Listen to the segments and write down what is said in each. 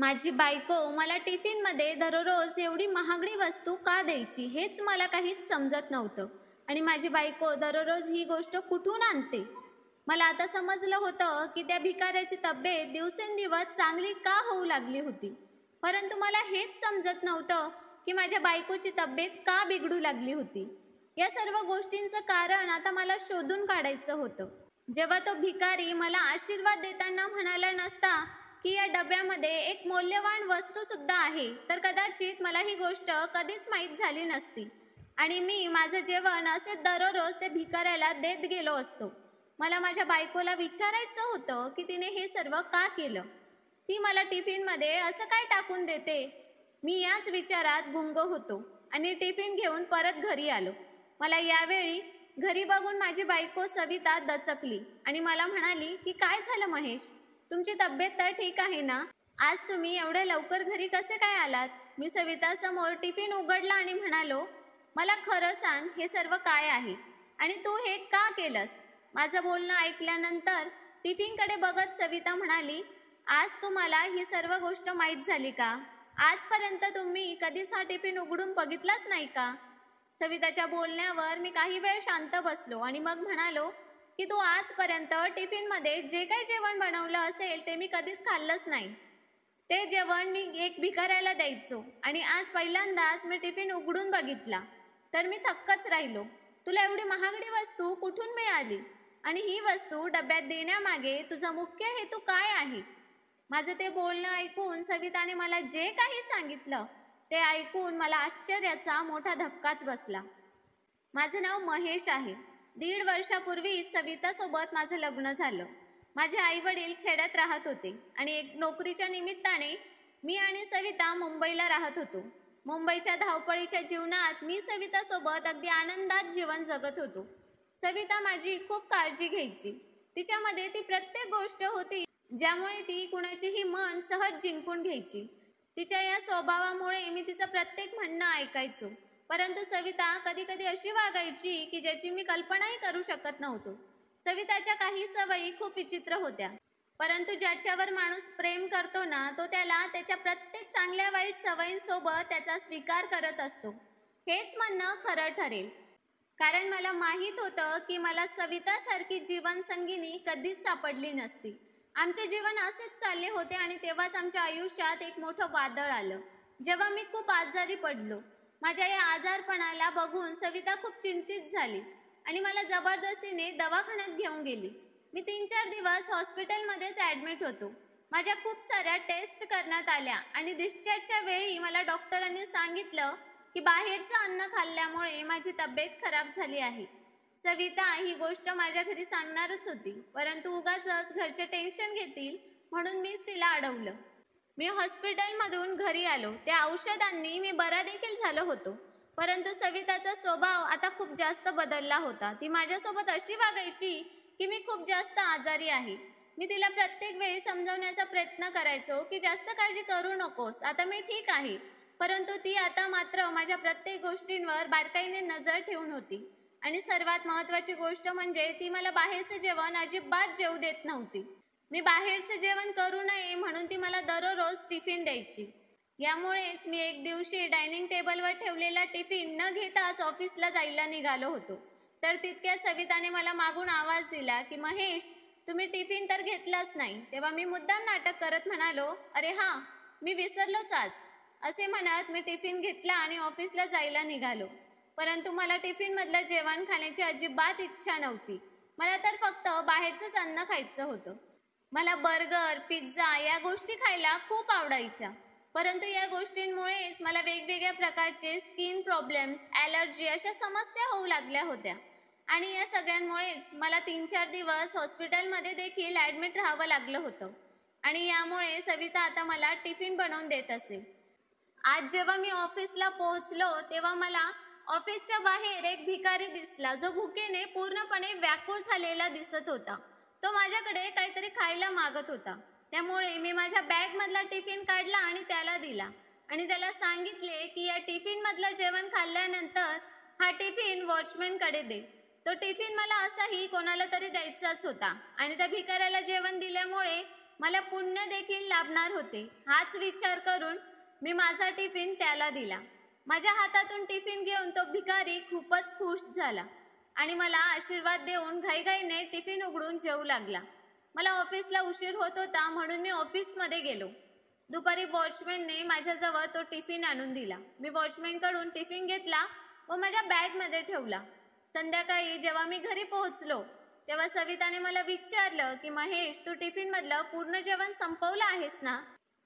माझी बायको मला टिफिनमध्ये दररोज एवढी महागडी वस्तू का द्यायची हेच मला काहीच समजत नव्हतं. आणि माझी बायको दररोज ही गोष्ट कुठून आणते. मला आता समजलं होतं की त्या भिकाऱ्याची तब्येत दिवसेंदिवस चांगली का होऊ लागली होती. परंतु मला हेच समजत नव्हतं की माझ्या बायकोची तब्येत का बिघडू लागली होती. या सर्व गोष्टींचं कारण आता मला शोधून काढायचं होतं. जेव्हा तो भिकारी मला आशीर्वाद देताना म्हणाला नसता की या डब्यामध्ये एक मौल्यवान वस्तू सुद्धा आहे, तर कदाचित मला ही गोष्ट कधीच माहीत झाली नसती आणि मी माझं जेवण असे दररोज ते भिकाऱ्याला देत गेलो असतो. मला माझ्या बायकोला विचारायचं होतं की तिने हे सर्व का केलं. ती मला टिफिनमध्ये असं काय टाकून देते. मी याच विचारात गुंग होतो आणि टिफिन घेऊन परत घरी आलो. मला यावेळी घरी बघून माझी बायको सविता दचकली आणि मला म्हणाली की काय झालं महेश, तुमची तब्येत तर ठीक आहे ना? आज तुम्ही एवढ्या लवकर घरी कसे काय आलात? मी सविता समोर टिफिन उघडला आणि म्हणालो, मला खरं सांग हे सर्व काय आहे आणि तू हे का केलंस? माझं बोलणं ऐकल्यानंतर टिफिनकडे बघत सविता म्हणाली, आज तुम्हाला ही सर्व गोष्ट माहीत झाली का? आजपर्यंत तुम्ही कधीच हा टिफिन उघडून बघितलाच नाही का? सविताच्या बोलण्यावर मी काही वेळ शांत बसलो आणि मग म्हणालो की तू आजपर्यंत टिफिनमध्ये जे काही जेवण बनवलं असेल ते मी कधीच खाल्लंच नाही. ते जेवण मी एक भिकाऱ्याला द्यायचो आणि आज पहिल्यांदाच मी टिफिन उघडून बघितला तर मी थक्कच राहिलो. तुला एवढी महागडी वस्तू कुठून मिळाली आणि ही वस्तू डब्यात देण्यामागे तुझा मुख्य हेतू काय आहे? माझं ते बोलणं ऐकून सविताने मला जे काही सांगितलं ते ऐकून मला आश्चर्याचा मोठा धक्काच बसला. माझं नाव महेश आहे. 1.5 वर्षापूर्वी सवितासोबत माझं लग्न झालं. माझे आई वडील खेड्यात राहत होते आणि एक नोकरीच्या निमित्ताने मी आणि सविता मुंबईला राहत होतो. मुंबईच्या धावपळीच्या जीवनात मी सवितासोबत अगदी आनंदात जीवन जगत होतो. सविता माझी खूप काळजी घ्यायची. तिच्यामध्ये ती प्रत्येक गोष्ट होती ज्यामुळे ती कुणाचीही मन सहज जिंकून घ्यायची. तिच्या या स्वभावामुळे मी तिचं प्रत्येक म्हणणं ऐकायचो. परंतु सविता कधी कधी अशी वागायची की ज्याची मी कल्पनाही करू शकत नव्हतो. सविताच्या काही सवयी खूप विचित्र होत्या. परंतु ज्याच्यावर माणूस प्रेम करतो ना, तो त्याला त्याच्या प्रत्येक चांगल्या वाईट सवयींसोबत त्याचा स्वीकार करत असतो. हेच म्हणणं खरं ठरेल. कारण मला माहीत होतं की मला सवितासारखी जीवनसंगिनी कधीच सापडली नसती. आमचे जीवन असेच चालले होते आणि तेव्हाच आमच्या आयुष्यात एक मोठं वादळ आलं. जेव्हा मी खूप आजारी पडलो. माझ्या या आजारपणाला बघून सविता खूप चिंतित झाली आणि मला जबरदस्तीने दवाखान्यात घेऊन गेली. मी 3-4 दिवस हॉस्पिटलमध्येच ॲडमिट होतो. माझ्या खूप साऱ्या टेस्ट करण्यात आल्या आणि डिस्चार्जच्या वेळी मला डॉक्टरांनी सांगितलं की बाहेरचं अन्न खाल्ल्यामुळे माझी तब्येत खराब झाली आहे. सविता ही गोष्ट माझ्या घरी सांगणारच होती, परंतु उगाचच घरचे टेन्शन घेतील म्हणून मीच तिला अडवलं. मी हॉस्पिटलमधून घरी आलो. त्या औषधांनी मी बरा देखील झालो होतो. परंतु सविताचा स्वभाव आता खूप जास्त बदलला होता. ती माझ्यासोबत अशी वागायची की मी खूप जास्त आजारी आहे. मी तिला प्रत्येक वेळी समजावण्याचा प्रयत्न करायचो की जास्त काळजी करू नकोस, आता मी ठीक आहे. परंतु ती आता मात्र माझ्या प्रत्येक गोष्टींवर बारकाईने नजर ठेवून होती. आणि सर्वात महत्त्वाची गोष्ट म्हणजे ती मला बाहेरचं जेवण अजिबात जेवू देत नव्हती. मी बाहेरचं जेवण करू नये म्हणून ती मला दररोज टिफिन द्यायची. यामुळेच मी एक दिवशी डायनिंग टेबलवर ठेवलेला टिफिन न घेताच ऑफिसला जायला निघालो होतो. तर तितक्या सविताने मला मागून आवाज दिला की महेश, तुम्ही टिफिन तर घेतलाच नाही. तेव्हा मी मुद्दाम नाटक करत म्हणालो, अरे हां, मी विसरलोच आज. असे म्हणत मी टिफिन घेतला आणि ऑफिसला जायला निघालो. परंतु मला टिफिनमधलं जेवण खाण्याची अजिबात इच्छा नव्हती. मला तर फक्त बाहेरचंच अन्न खायचं होतं. मला बर्गर, पिझ्झा या गोष्टी खायला खूप आवडायच्या. परंतु या गोष्टींमुळेच मला वेगवेगळ्या प्रकारचे स्किन प्रॉब्लेम्स, ॲलर्जी अशा समस्या होऊ लागल्या होत्या. आणि या सगळ्यांमुळेच मला 3-4 दिवस हॉस्पिटलमध्ये देखील ॲडमिट राहावं लागलं होतं. आणि यामुळे सविता आता मला टिफिन बनवून देत असे. आज जेव्हा मी ऑफिसला पोहोचलो तेव्हा मला ऑफिसच्या बाहेर एक भिकारी दिसला, जो भुकेने पूर्णपणे व्याकुळ झालेला दिसत होता. तो माझ्याकडे काहीतरी खायला मागत होता. त्यामुळे मी माझ्या बॅगमधला टिफिन काढला आणि त्याला दिला आणि त्याला सांगितले की या टिफिनमधलं जेवण खाल्ल्यानंतर हा टिफिन वॉचमॅनकडे दे. तो टिफिन मला असाही कोणाला तरी द्यायचाच होता आणि त्या भिकाऱ्याला जेवण दिल्यामुळे मला पुण्य देखील लाभणार होते. हाच विचार करून मी माझा टिफिन त्याला दिला. माझ्या हातातून टिफिन घेऊन तो भिकारी खूपच खुश झाला आणि मला आशीर्वाद देऊन घाईघाईने टिफिन उघडून जेवू लागला. मला ऑफिसला उशीर होत होता म्हणून मी ऑफिसमध्ये गेलो. दुपारी वॉचमॅनने माझ्याजवळ तो टिफिन आणून दिला. मी वॉचमॅनकडून टिफिन घेतला व माझ्या बॅगमध्ये ठेवला. संध्याकाळी जेव्हा मी घरी पोहोचलो तेव्हा सविताने मला विचारलं की महेश, तू टिफिनमधलं पूर्ण जेवण संपवलं आहेस ना?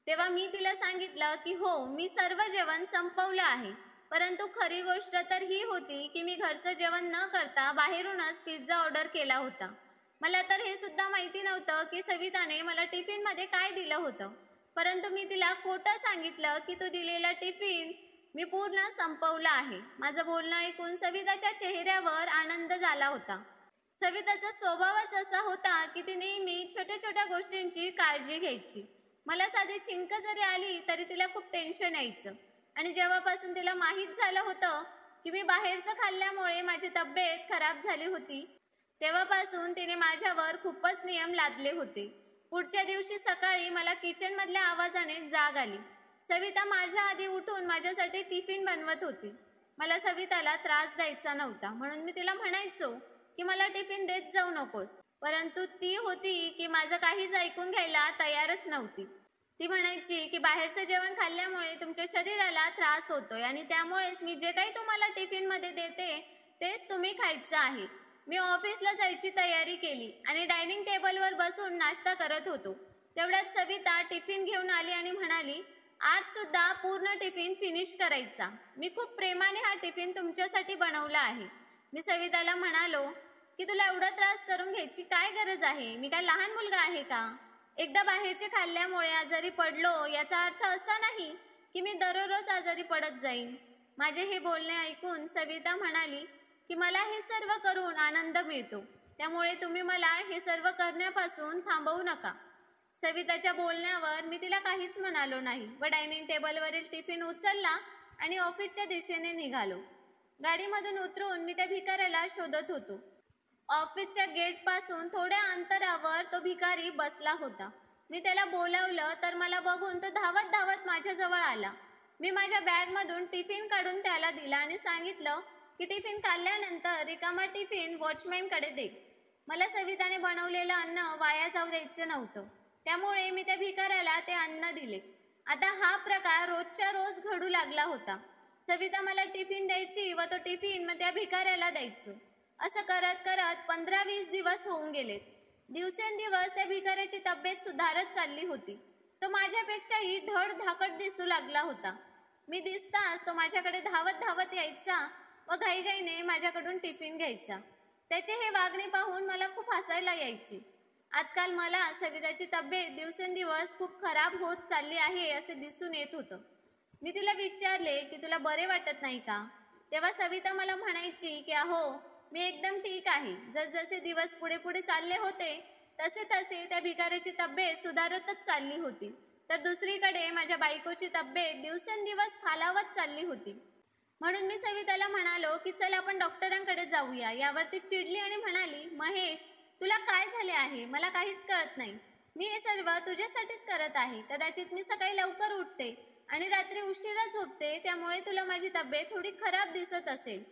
तेव्हा मी तिला सांगितलं की हो, मी सर्व जेवण संपवलं आहे. परंतु खरी गोष्ट तर ही होती की मी घरचं जेवण न करता बाहेरूनच पिझ्झा ऑर्डर केला होता. मला तर हे सुद्धा माहिती नव्हतं की सविताने मला टिफिनमध्ये काय दिलं होतं. परंतु मी तिला खोटं सांगितलं की तो दिलेला टिफिन मी पूर्ण संपवला आहे. माझं बोलणं ऐकून सविताच्या चेहऱ्यावर आनंद झाला होता. सविताचा स्वभावच असा होता की ती नेहमी छोट्या छोट्या गोष्टींची काळजी घ्यायची. मला साधी चिंक जरी आली तरी तिला खूप टेन्शन यायचं आणि जेव्हापासून तिला माहीत झालं होतं की मी बाहेरचं खाल्ल्यामुळे माझी तब्येत खराब झाली होती तेव्हापासून तिने माझ्यावर खूपच नियम लादले होते. पुढच्या दिवशी सकाळी मला किचनमधल्या आवाजाने जाग आली. सविता माझ्या आधी उठून माझ्यासाठी टिफिन बनवत होती. मला सविताला त्रास द्यायचा नव्हता म्हणून मी तिला म्हणायचो की मला टिफिन देत जाऊ नकोस. परंतु ती होती की माझं काहीच ऐकून घ्यायला तयारच नव्हती. ती म्हणायची की बाहेरचं जेवण खाल्ल्यामुळे तुमच्या शरीराला त्रास होतोय आणि त्यामुळेच मी जे काही तुम्हाला टिफिनमध्ये देते तेच तुम्ही खायचं आहे. मी ऑफिसला जायची तयारी केली आणि डायनिंग टेबलवर बसून नाश्ता करत होतो. तेवढ्यात सविता टिफिन घेऊन आली आणि म्हणाली, आज सुद्धा पूर्ण टिफिन फिनिश करायचा. मी खूप प्रेमाने हा टिफिन तुमच्यासाठी बनवला आहे. मी सविताला म्हणालो की तुला एवढा त्रास करून घ्यायची काय गरज आहे? मी काय लहान मुलगा आहे का? एकदा बाहेरचे खाल्ल्यामुळे आजारी पडलो याचा अर्थ असा नाही की मी दररोज आजारी पडत जाईन. माझे हे बोलणे ऐकून सविता म्हणाली की मला हे सर्व करून आनंद मिळतो, त्यामुळे तुम्ही मला हे सर्व करण्यापासून थांबवू नका. सविताच्या बोलण्यावर मी तिला काहीच म्हणालो नाही व डायनिंग टेबलवरील टिफिन उचलला आणि ऑफिसच्या दिशेने निघालो. गाडीमधून उतरून मी त्या भिकाऱ्याला शोधत होतो. ऑफिसच्या गेटपासून थोड्या अंतरावर तो भिकारी बसला होता. मी त्याला बोलावलं तर मला बघून तो धावत धावत माझ्याजवळ आला. मी माझ्या बॅगमधून टिफिन काढून त्याला दिला आणि सांगितलं की टिफिन काढल्यानंतर रिकामा टिफिन वॉचमॅनकडे दे. मला सविताने बनवलेलं अन्न वाया जाऊ द्यायचं नव्हतं, त्यामुळे मी त्या भिकाऱ्याला ते अन्न दिले. आता हा प्रकार रोजच्या रोज घडू लागला होता. सविता मला टिफिन द्यायची व तो टिफिन मग त्या भिकाऱ्याला द्यायचं. असं करत करत 15-20 दिवस होऊन गेलेत. दिवसेंदिवस त्या भिकाऱ्याची तब्येत सुधारत चालली होती. तो माझ्यापेक्षाही धड धाकट दिसू लागला होता. मी दिसताच तो माझ्याकडे धावत धावत यायचा व घाईघाईने माझ्याकडून टिफिन घ्यायचा. त्याचे हे वागणे पाहून मला खूप हसायला यायचे. आजकाल मला सविताची तब्येत दिवसेंदिवस खूप खराब होत चालली आहे असे दिसून येत होतं. मी तिला विचारले की तुला बरे वाटत नाही का? तेव्हा सविता मला म्हणायची की अहो, मी एकदम ठीक आहे. जसजसे दिवस पुढे पुढे चालले होते तसे तसे त्या भिकाऱ्याची तब्येत सुधारतच चालली होती. तर दुसरीकडे माझ्या बायकोची तब्येत दिवसेंदिवस खालावत चालली होती. म्हणून मी सविताला म्हणालो की चल आपण डॉक्टरांकडे जाऊया. यावर ती चिडली आणि म्हणाली, महेश, तुला काय झाले आहे? मला काहीच कळत नाही. मी हे सर्व तुझ्यासाठीच करत आहे. कदाचित मी सकाळी लवकर उठते आणि रात्री उशिरा झोपते, त्यामुळे तुला माझी तब्येत थोडी खराब दिसत असेल.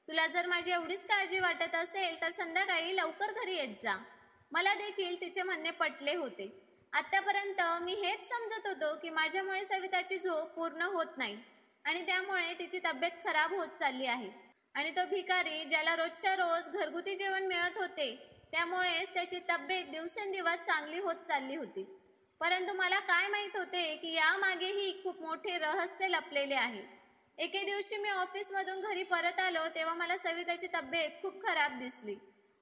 तुला जर माझी एवढीच काळजी वाटत असेल तर संध्याकाळी लवकर घरी येत जा. मला देखील तिचे म्हणणे पटले होते. आत्तापर्यंत मी हेच समजत होतो की माझ्यामुळे सविताची झोप पूर्ण होत नाही आणि त्यामुळे तिची तब्येत खराब होत चालली आहे. आणि तो भिकारी ज्याला रोजच्या रोज घरगुती जेवण मिळत होते त्यामुळेच त्याची तब्येत दिवसेंदिवस चांगली होत चालली होती. परंतु मला काय माहीत होते की यामागेही खूप मोठे रहस्य लपलेले आहे. एके दिवशी मी ऑफिसमधून घरी परत आलो तेव्हा मला सविताची तब्येत खूप खराब दिसली.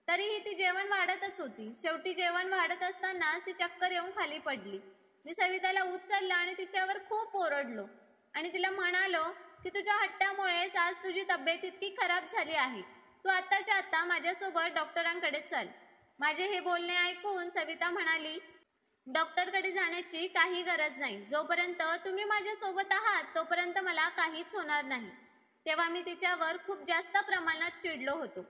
तरीही ती जेवण वाढतच होती. शेवटी जेवण वाढत असतानाच ती चक्कर येऊन खाली पडली. मी सविताला उचललं आणि तिच्यावर खूप ओरडलो आणि तिला म्हणालो की तुझ्या हट्टामुळेच आज तुझी तब्येत इतकी खराब झाली आहे. तू आत्ताच्या आत्ता माझ्यासोबत डॉक्टरांकडे चल. माझे हे बोलणे ऐकून सविता म्हणाली, डॉक्टरकडे जाण्याची काही गरज नाही. जोपर्यंत तुम्ही माझ्यासोबत आहात तोपर्यंत मला काहीच होणार नाही. तेव्हा मी तिच्यावर खूप जास्त प्रमाणात चिडलो होतो.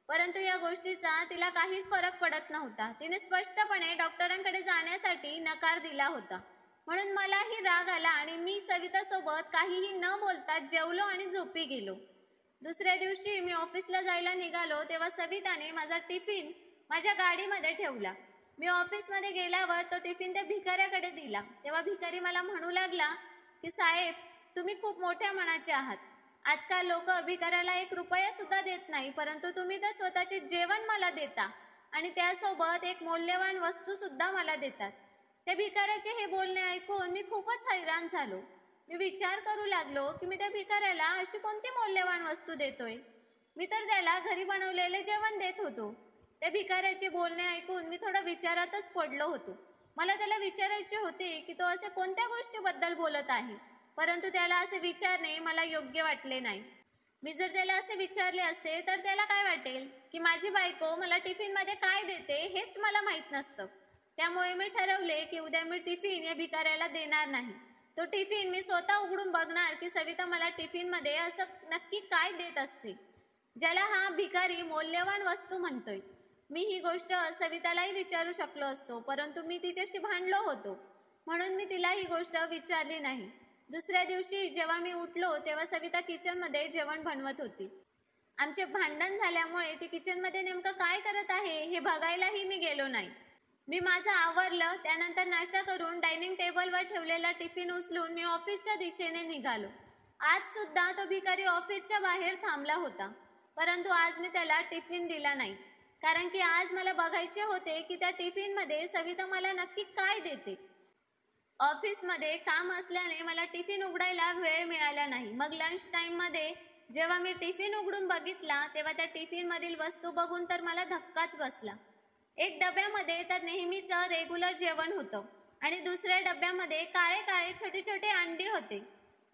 परंतु या गोष्टीचा तिला काहीच फरक पडत नव्हता. तिने स्पष्टपणे डॉक्टरांकडे जाण्यासाठी नकार दिला होता. म्हणून मलाही राग आला आणि मी सवितासोबत काहीही न बोलता जेवलो आणि झोपी गेलो. दुसऱ्या दिवशी मी ऑफिसला जायला निघालो तेव्हा सविताने माझा टिफिन माझ्या गाडीमध्ये ठेवला. मी ऑफिसमध्ये गेल्यावर तो टिफिन त्या भिकाऱ्याकडे दिला. तेव्हा भिकारी मला म्हणू लागला की साहेब, तुम्ही खूप मोठ्या मनाचे आहात. आजकाल लोक भिकाऱ्याला 1 रुपया सुद्धा देत नाही, परंतु तुम्ही तर स्वतःचे जेवण मला देता आणि त्यासोबत एक मौल्यवान वस्तू सुद्धा मला देतात. त्या भिकाऱ्याचे हे बोलणे ऐकून मी खूपच हैराण झालो. मी विचार करू लागलो की मी त्या भिकाऱ्याला अशी कोणती मौल्यवान वस्तू देतोय. मी तर त्याला घरी बनवलेले जेवण देत होतो. त्या भिकाऱ्याचे बोलणे ऐकून मी थोडं विचारातच पडलो होतो. मला त्याला विचारायचे होते की तो असे कोणत्या गोष्टीबद्दल बोलत आहे, परंतु त्याला असे विचारणे मला योग्य वाटले नाही. मी जर त्याला असे विचारले असते तर त्याला काय वाटेल की माझी बायको मला टिफिनमध्ये काय देते हेच मला माहीत नसतं. त्यामुळे मी ठरवले की उद्या मी टिफिन या भिकाऱ्याला देणार नाही. तो टिफिन मी स्वतः उघडून बघणार की सविता मला टिफिनमध्ये असं नक्की काय देत असते ज्याला हा भिकारी मौल्यवान वस्तू म्हणतोय. मी ही गोष्ट सवितालाही विचारू शकलो असतो, परंतु मी तिच्याशी भांडलो होतो म्हणून मी तिला ही गोष्ट विचारली नाही. दुसऱ्या दिवशी जेव्हा मी उठलो तेव्हा सविता किचनमध्ये जेवण बनवत होती. आमचे भांडण झाल्यामुळे ती किचनमध्ये नेमकं काय करत आहे हे बघायलाही मी गेलो नाही. मी माझं आवरलं, त्यानंतर नाश्ता करून डायनिंग टेबलवर ठेवलेला टिफिन उचलून मी ऑफिसच्या दिशेने निघालो. आज सुद्धा तो भिकारी ऑफिसच्या बाहेर थांबला होता, परंतु आज मी त्याला टिफिन दिला नाही, कारण की आज मला बघायचे होते की त्या टिफिनमध्ये सविता मला नक्की काय देते. ऑफिसमध्ये काम असल्याने मला टिफिन उघडायला वेळ मिळाला नाही. मग लंच टाईममध्ये जेव्हा मी टिफिन उघडून बघितला तेव्हा त्या टिफिनमधील वस्तू बघून तर मला धक्काच बसला. एक डब्यामध्ये तर नेहमीचं रेग्युलर जेवण होतं आणि दुसऱ्या डब्यामध्ये काळे काळे छोटे छोटे अंडी होते,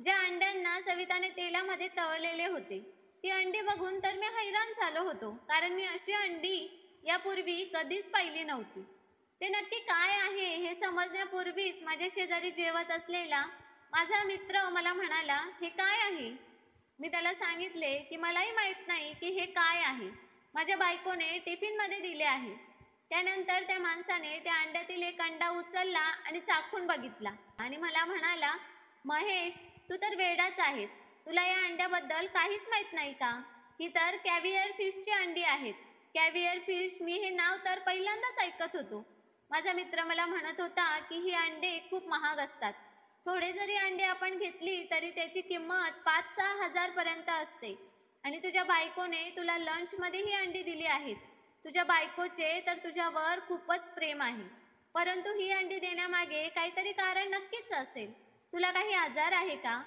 ज्या अंड्यांना सविताने तेलामध्ये तळलेले होते. ती अंडी बघून तर मी हैराण झालो होतो, कारण मी अशी अंडी यापूर्वी कधीच पाहिली नव्हती. ते नक्की काय आहे हे समजण्यापूर्वीच माझ्या शेजारी जेवत असलेला माझा मित्र मला म्हणाला, हे काय आहे? मी त्याला सांगितले की मलाही माहीत नाही की हे काय आहे, माझ्या बायकोने टिफिनमध्ये दिले आहे. त्यानंतर त्या माणसाने त्या अंड्यातील एक अंडा उचलला आणि चाखून बघितला आणि मला म्हणाला, महेश, तू तर वेडाच आहेस. तुला या अंड्याबद्दल काहीच माहीत नाही का? ही तर कॅव्हियर फिशची अंडी आहेत. कॅव्हियर फिश, मी हे नाव तर पहिल्यांदाच ऐकत होतो. माझा मित्र मला म्हणत होता की ही अंडे खूप महाग असतात. थोडे जरी अंडे आपण घेतली तरी त्याची किंमत 5-6 हजारपर्यंत असते. आणि तुझ्या बायकोने तुला लंचमध्ये ही अंडी दिली आहेत. तुझ्या बायकोचे तर तुझ्यावर खूपच प्रेम आहे, परंतु ही अंडी देण्यामागे काहीतरी कारण नक्कीच असेल. तुला काही आजार आहे का?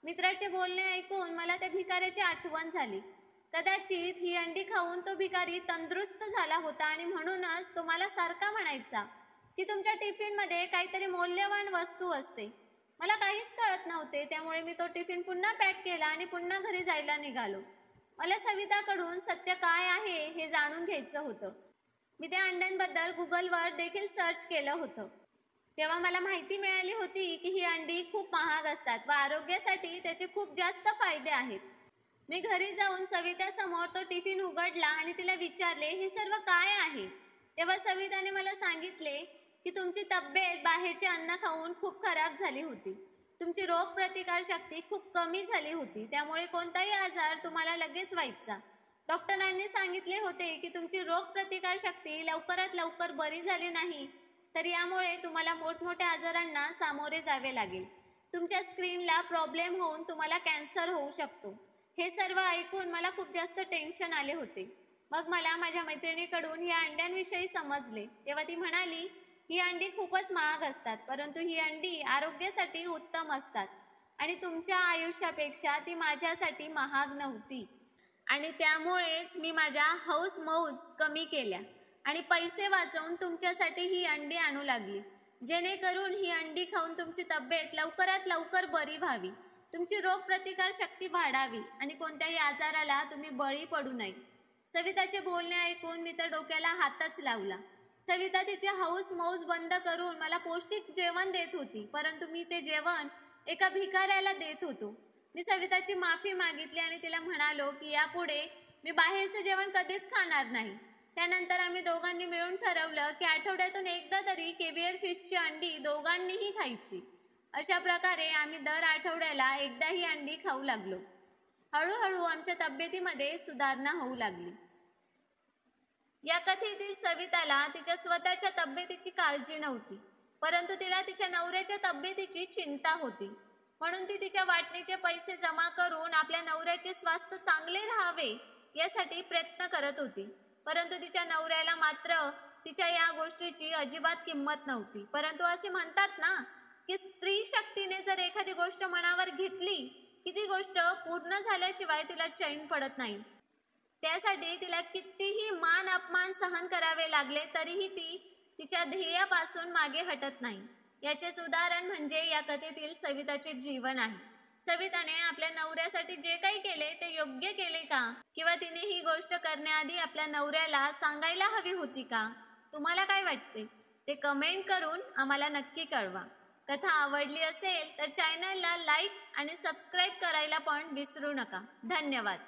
मित्राचे बोलणे ऐकून मला त्या भिकाऱ्याची आठवण झाली. कदाचित ही अंडी खाऊन तो भिकारी तंदुरुस्त झाला होता आणि म्हणूनच तो मला सारखा म्हणायचा की तुमच्या टिफिनमध्ये काहीतरी मौल्यवान वस्तू असते. मला काहीच कळत नव्हते, त्यामुळे मी तो टिफिन पुन्हा पॅक केला आणि पुन्हा घरी जायला निघालो. मला सविताकडून सत्य काय आहे हे जाणून घ्यायचं होतं. मी त्या अंड्यांबद्दल गुगलवर देखील सर्च केलं होतं. तेव्हा मला माहिती मिळाली होती की ही अंडी खूप महाग असतात व आरोग्यासाठी त्याचे खूप जास्त फायदे आहेत. मी घरी जाऊन सवितासमोर तो टिफिन उघडला आणि तिला विचारले, हे सर्व काय आहे? तेव्हा सविताने मला सांगितले की तुमची तब्येत बाहेरचे अन्न खाऊन खूप खराब झाली होती. तुमची रोगप्रतिकारशक्ती खूप कमी झाली होती, त्यामुळे कोणताही आजार तुम्हाला लगेच व्हायचा. डॉक्टरांनी सांगितले होते की तुमची रोगप्रतिकारशक्ती लवकरात लवकर बरी झाली नाही तर यामुळे तुम्हाला मोठमोठ्या आजारांना सामोरे जावे लागेल. तुमच्या स्क्रीनला प्रॉब्लेम होऊन तुम्हाला कॅन्सर होऊ शकतो. हे सर्व ऐकून मला खूप जास्त टेन्शन आले होते. मग मला माझ्या मैत्रिणीकडून या अंड्यांविषयी समजले. तेव्हा ती म्हणाली, ही अंडी खूपच महाग असतात, परंतु ही अंडी आरोग्यासाठी उत्तम असतात आणि तुमच्या आयुष्यापेक्षा ती माझ्यासाठी महाग नव्हती. आणि त्यामुळेच मी माझ्या हौस मौज कमी केल्या आणि पैसे वाचवून तुमच्यासाठी ही अंडी आणू लागली, जेणेकरून ही अंडी खाऊन तुमची तब्येत लवकरात लवकर बरी व्हावी, तुमची रोगप्रतिकार शक्ती वाढावी आणि कोणत्याही आजाराला तुम्ही बळी पडू नये. सविताचे बोलणे ऐकून मी तर डोक्याला हातच लावला. सविता तिचे हौस मौज बंद करून मला पौष्टिक जेवण देत होती, परंतु मी ते जेवण एका भिकाऱ्याला देत होतो. मी सविताची माफी मागितली आणि तिला म्हणालो की यापुढे मी बाहेरचं जेवण कधीच खाणार नाही. त्यानंतर आम्ही दोघांनी मिळून ठरवलं की आठवड्यातून एकदा तरी केवियर फिशची अंडी दोघांनीही खायची. अशा प्रकारे आम्ही दर आठवड्याला एकदा ही अंडी खाऊ लागलो. हळूहळू आमच्या तब्येतीमध्ये सुधारणा होऊ लागली. या कथेतील सविताला तिच्या स्वतःच्या तब्येतीची काळजी नव्हती, परंतु तिला तिच्या नवऱ्याच्या तब्येतीची चिंता होती. म्हणून ती तिच्या वाटणीचे पैसे जमा करून आपल्या नवऱ्याचे स्वास्थ्य चांगले राहावे यासाठी प्रयत्न करत होती. परंतु तिच्या नवऱ्याला मात्र तिच्या या गोष्टीची अजिबात किंमत नव्हती. परंतु असे म्हणतात ना की स्त्री शक्तीने जर एखादी गोष्ट मनावर घेतली की ती गोष्ट पूर्ण झाल्याशिवाय तिला चैन पडत नाही. त्यासाठी तिला कितीही मान अपमान सहन करावे लागले तरीही ती तिच्या ध्येयापासून मागे हटत नाही. याचेच उदाहरण म्हणजे या कथेतील सविताचे जीवन आहे. सविताने आपल्या नवऱ्यासाठी जे काही केले ते योग्य केले का, किंवा तिने ही गोष्ट करण्याआधी आपल्या नवऱ्याला सांगायला हवी होती का? तुम्हाला काय वाटते ते कमेंट करून आम्हाला नक्की कळवा. कथा आवडली असेल तर चॅनलला लाईक आणि सबस्क्राईब करायला पण विसरू नका. धन्यवाद.